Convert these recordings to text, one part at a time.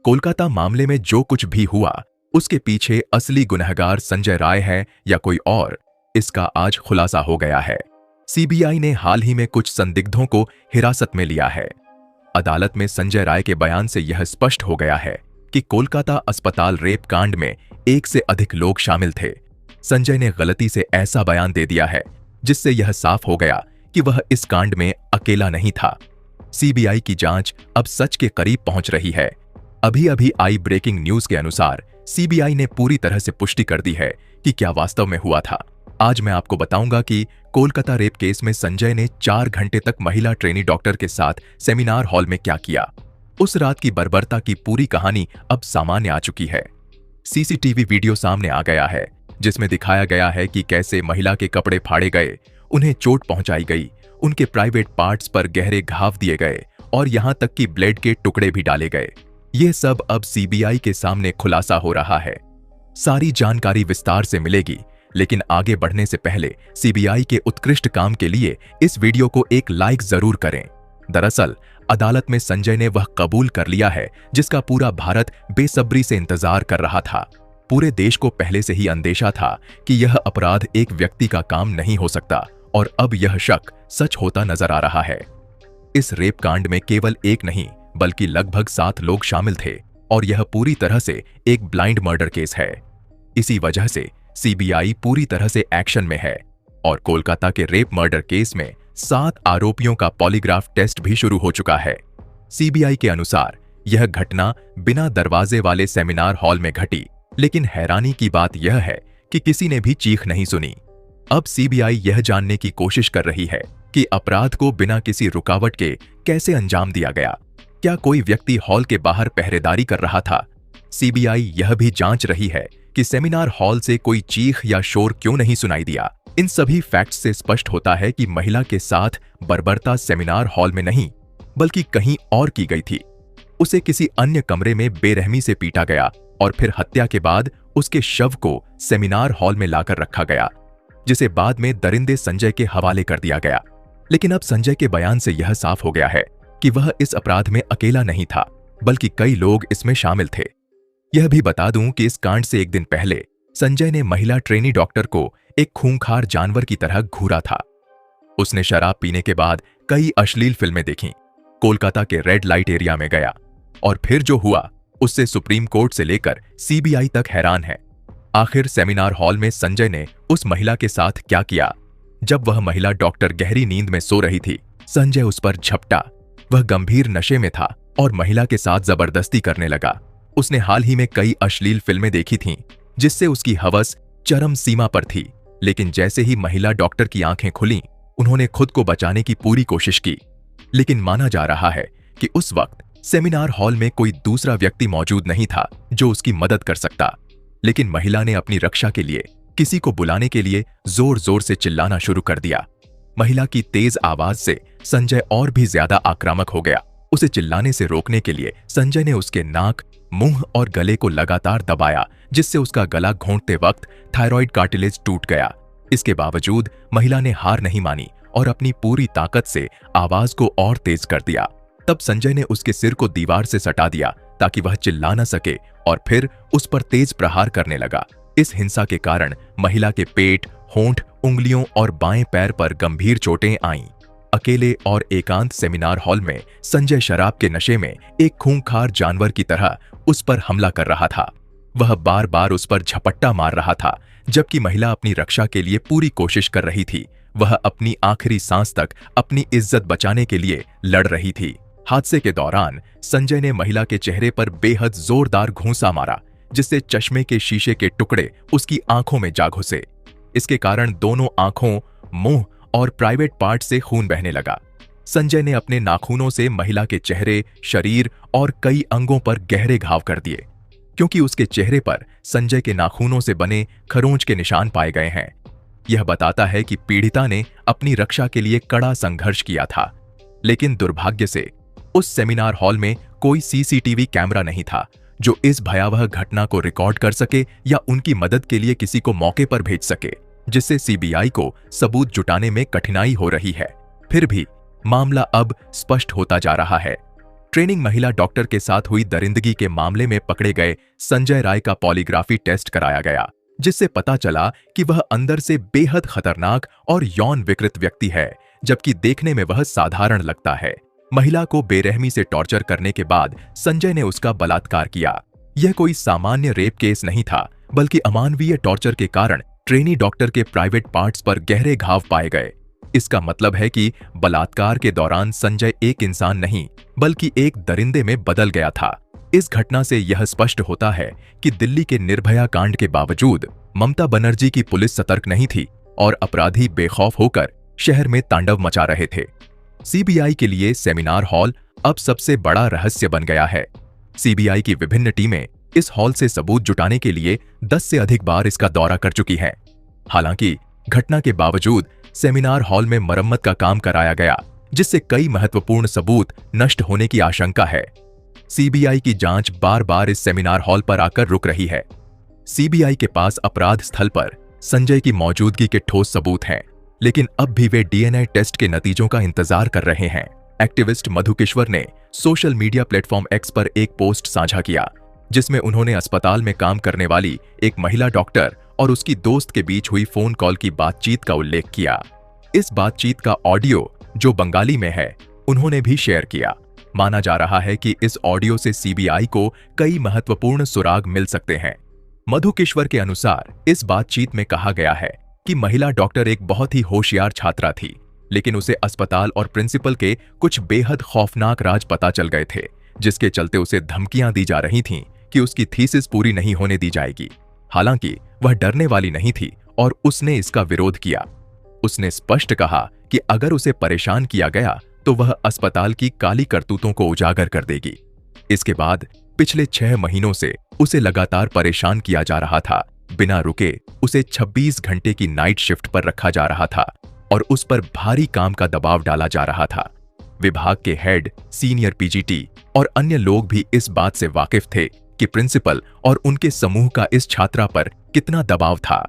कोलकाता मामले में जो कुछ भी हुआ, उसके पीछे असली गुनहगार संजय राय है या कोई और, इसका आज खुलासा हो गया है। सीबीआई ने हाल ही में कुछ संदिग्धों को हिरासत में लिया है। अदालत में संजय राय के बयान से यह स्पष्ट हो गया है कि कोलकाता अस्पताल रेप कांड में एक से अधिक लोग शामिल थे। संजय ने गलती से ऐसा बयान दे दिया है जिससे यह साफ हो गया कि वह इस कांड में अकेला नहीं था। सीबीआई की जांच अब सच के करीब पहुंच रही है। अभी अभी आई ब्रेकिंग न्यूज के अनुसार सीबीआई ने पूरी तरह से पुष्टि कर दी है कि क्या वास्तव में हुआ था। आज मैं आपको बताऊंगा कि कोलकाता रेप केस में संजय ने 4 घंटे तक महिला ट्रेनी डॉक्टर के साथ सेमिनार हॉल में क्या किया। उस रात की बर्बरता की पूरी कहानी अब सामान्य आ चुकी है। सीसीटीवी वीडियो सामने आ गया है जिसमें दिखाया गया है कि कैसे महिला के कपड़े फाड़े गए, उन्हें चोट पहुंचाई गई, उनके प्राइवेट पार्ट्स पर गहरे घाव दिए गए और यहां तक कि ब्लेड के टुकड़े भी डाले गए। ये सब अब सीबीआई के सामने खुलासा हो रहा है। सारी जानकारी विस्तार से मिलेगी, लेकिन आगे बढ़ने से पहले सीबीआई के उत्कृष्ट काम के लिए इस वीडियो को एक लाइक जरूर करें। दरअसल अदालत में संजय ने वह कबूल कर लिया है जिसका पूरा भारत बेसब्री से इंतजार कर रहा था। पूरे देश को पहले से ही अंदेशा था कि यह अपराध एक व्यक्ति का काम नहीं हो सकता और अब यह शक सच होता नजर आ रहा है। इस रेप कांड में केवल एक नहीं बल्कि लगभग 7 लोग शामिल थे और यह पूरी तरह से एक ब्लाइंड मर्डर केस है। इसी वजह से सीबीआई पूरी तरह से एक्शन में है और कोलकाता के रेप मर्डर केस में 7 आरोपियों का पॉलीग्राफ टेस्ट भी शुरू हो चुका है। सीबीआई के अनुसार यह घटना बिना दरवाजे वाले सेमिनार हॉल में घटी, लेकिन हैरानी की बात यह है कि किसी ने भी चीख नहीं सुनी। अब सीबीआई यह जानने की कोशिश कर रही है कि अपराध को बिना किसी रुकावट के कैसे अंजाम दिया गया। क्या कोई व्यक्ति हॉल के बाहर पहरेदारी कर रहा था? सीबीआई यह भी जांच रही है कि सेमिनार हॉल से कोई चीख या शोर क्यों नहीं सुनाई दिया। इन सभी फैक्ट्स से स्पष्ट होता है कि महिला के साथ बर्बरता सेमिनार हॉल में नहीं बल्कि कहीं और की गई थी। उसे किसी अन्य कमरे में बेरहमी से पीटा गया और फिर हत्या के बाद उसके शव को सेमिनार हॉल में लाकर रखा गया, जिसे बाद में दरिंदे संजय के हवाले कर दिया गया। लेकिन अब संजय के बयान से यह साफ हो गया है कि वह इस अपराध में अकेला नहीं था बल्कि कई लोग इसमें शामिल थे। यह भी बता दूं कि इस कांड से एक दिन पहले संजय ने महिला ट्रेनी डॉक्टर को एक खूंखार जानवर की तरह घूरा था। उसने शराब पीने के बाद कई अश्लील फिल्में देखीं, कोलकाता के रेड लाइट एरिया में गया और फिर जो हुआ उससे सुप्रीम कोर्ट से लेकर सीबीआई तक हैरान है। आखिर सेमिनार हॉल में संजय ने उस महिला के साथ क्या किया? जब वह महिला डॉक्टर गहरी नींद में सो रही थी, संजय उस पर झपटा। वह गंभीर नशे में था और महिला के साथ जबरदस्ती करने लगा। उसने हाल ही में कई अश्लील फिल्में देखी थीं, जिससे उसकी हवस चरम सीमा पर थी। लेकिन जैसे ही महिला डॉक्टर की आंखें खुलीं, उन्होंने खुद को बचाने की पूरी कोशिश की। लेकिन माना जा रहा है कि उस वक्त सेमिनार हॉल में कोई दूसरा व्यक्ति मौजूद नहीं था जो उसकी मदद कर सकता। लेकिन महिला ने अपनी रक्षा के लिए किसी को बुलाने के लिए जोर जोर से चिल्लाना शुरू कर दिया। महिला की तेज आवाज से संजय और भी ज्यादा आक्रामक हो गया। उसे चिल्लाने से रोकने के लिए संजय ने उसके नाक, मुंह और गले को लगातार दबाया, जिससे उसका गला घोंटते वक्त थायराइड कार्टिलेज टूट गया। इसके बावजूद महिला ने हार नहीं मानी और अपनी पूरी ताकत से आवाज को और तेज कर दिया। तब संजय ने उसके सिर को दीवार से सटा दिया ताकि वह चिल्ला न सके और फिर उस पर तेज प्रहार करने लगा। इस हिंसा के कारण महिला के पेट, होंठ, उंगलियों और बाएं पैर पर गंभीर चोटें आईं। अकेले और एकांत सेमिनार हॉल में संजय शराब के नशे में एक खूंखार जानवर की तरह उस पर हमला कर रहा था। वह बार बार उस पर झपट्टा मार रहा था, जबकि महिला अपनी रक्षा के लिए पूरी कोशिश कर रही थी। वह अपनी आखिरी सांस तक अपनी इज्जत बचाने के लिए लड़ रही थी। हादसे के दौरान संजय ने महिला के चेहरे पर बेहद जोरदार घूंसा मारा, जिससे चश्मे के शीशे के टुकड़े उसकी आंखों में जा घुसे। इसके कारण दोनों आंखों, मुंह और प्राइवेट पार्ट से खून बहने लगा। संजय ने अपने नाखूनों से महिला के चेहरे, शरीर और कई अंगों पर गहरे घाव कर दिए। क्योंकि उसके चेहरे पर संजय के नाखूनों से बने खरोंच के निशान पाए गए हैं। यह बताता है कि पीड़िता ने अपनी रक्षा के लिए कड़ा संघर्ष किया था। लेकिन दुर्भाग्य से उस सेमिनार हॉल में कोई सीसीटीवी कैमरा नहीं था जो इस भयावह घटना को रिकॉर्ड कर सके या उनकी मदद के लिए किसी को मौके पर भेज सके, जिससे सीबीआई को सबूत जुटाने में कठिनाई हो रही है। फिर भी मामला अब स्पष्ट होता जा रहा है। ट्रेनिंग महिला डॉक्टर के साथ हुई दरिंदगी के मामले में पकड़े गए संजय राय का पॉलीग्राफी टेस्ट कराया गया, जिससे पता चला कि वह अंदर से बेहद खतरनाक और यौन विकृत व्यक्ति है, जबकि देखने में वह साधारण लगता है। महिला को बेरहमी से टॉर्चर करने के बाद संजय ने उसका बलात्कार किया। यह कोई सामान्य रेप केस नहीं था, बल्कि अमानवीय टॉर्चर के कारण ट्रेनी डॉक्टर के प्राइवेट पार्ट्स पर गहरे घाव पाए गए। इसका मतलब है कि बलात्कार के दौरान संजय एक इंसान नहीं, बल्कि एक दरिंदे में बदल गया था। इस घटना से यह स्पष्ट होता है कि दिल्ली के निर्भया कांड के बावजूद ममता बनर्जी की पुलिस सतर्क नहीं थी और अपराधी बेखौफ होकर शहर में तांडव मचा रहे थे। सीबीआई के लिए सेमिनार हॉल अब सबसे बड़ा रहस्य बन गया है। सीबीआई की विभिन्न टीमें इस हॉल से सबूत जुटाने के लिए 10 से अधिक बार इसका दौरा कर चुकी हैं। हालांकि घटना के बावजूद सेमिनार हॉल में मरम्मत का काम कराया गया, जिससे कई महत्वपूर्ण सबूत नष्ट होने की आशंका है। सीबीआई की जांच बार बार इस सेमिनार हॉल पर आकर रुक रही है। सीबीआई के पास अपराध स्थल पर संजय की मौजूदगी के ठोस सबूत हैं, लेकिन अब भी वे डीएनए टेस्ट के नतीजों का इंतजार कर रहे हैं। एक्टिविस्ट मधुकिश्वर ने सोशल मीडिया प्लेटफॉर्म एक्स पर एक पोस्ट साझा किया, जिसमें उन्होंने अस्पताल में काम करने वाली एक महिला डॉक्टर और उसकी दोस्त के बीच हुई फोन कॉल की बातचीत का उल्लेख किया। इस बातचीत का ऑडियो, जो बंगाली में है, उन्होंने भी शेयर किया। माना जा रहा है कि इस ऑडियो से सीबीआई को कई महत्वपूर्ण सुराग मिल सकते हैं। मधुकिश्वर के अनुसार इस बातचीत में कहा गया है कि महिला डॉक्टर एक बहुत ही होशियार छात्रा थी, लेकिन उसे अस्पताल और प्रिंसिपल के कुछ बेहद खौफनाक राज पता चल गए थे, जिसके चलते उसे धमकियां दी जा रही थीं कि उसकी थीसिस पूरी नहीं होने दी जाएगी। हालांकि वह डरने वाली नहीं थी और उसने इसका विरोध किया। उसने स्पष्ट कहा कि अगर उसे परेशान किया गया तो वह अस्पताल की काली करतूतों को उजागर कर देगी। इसके बाद पिछले 6 महीनों से उसे लगातार परेशान किया जा रहा था। बिना रुके उसे 26 घंटे की नाइट शिफ्ट पर रखा जा रहा था और उस पर भारी काम का दबाव डाला जा रहा था। विभाग के हेड, सीनियर पीजीटी और अन्य लोग भी इस बात से वाकिफ थे कि प्रिंसिपल और उनके समूह का इस छात्रा पर कितना दबाव था।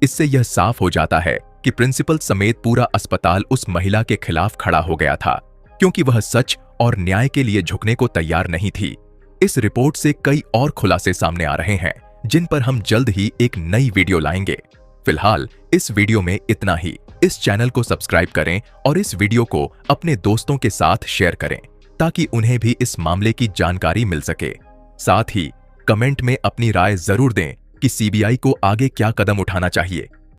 इससे यह साफ हो जाता है कि प्रिंसिपल समेत पूरा अस्पताल उस महिला के खिलाफ खड़ा हो गया था, क्योंकि वह सच और न्याय के लिए झुकने को तैयार नहीं थी। इस रिपोर्ट से कई और खुलासे सामने आ रहे हैं, जिन पर हम जल्द ही एक नई वीडियो लाएंगे। फिलहाल इस वीडियो में इतना ही। इस चैनल को सब्सक्राइब करें और इस वीडियो को अपने दोस्तों के साथ शेयर करें, ताकि उन्हें भी इस मामले की जानकारी मिल सके। साथ ही कमेंट में अपनी राय जरूर दें कि सीबीआई को आगे क्या कदम उठाना चाहिए।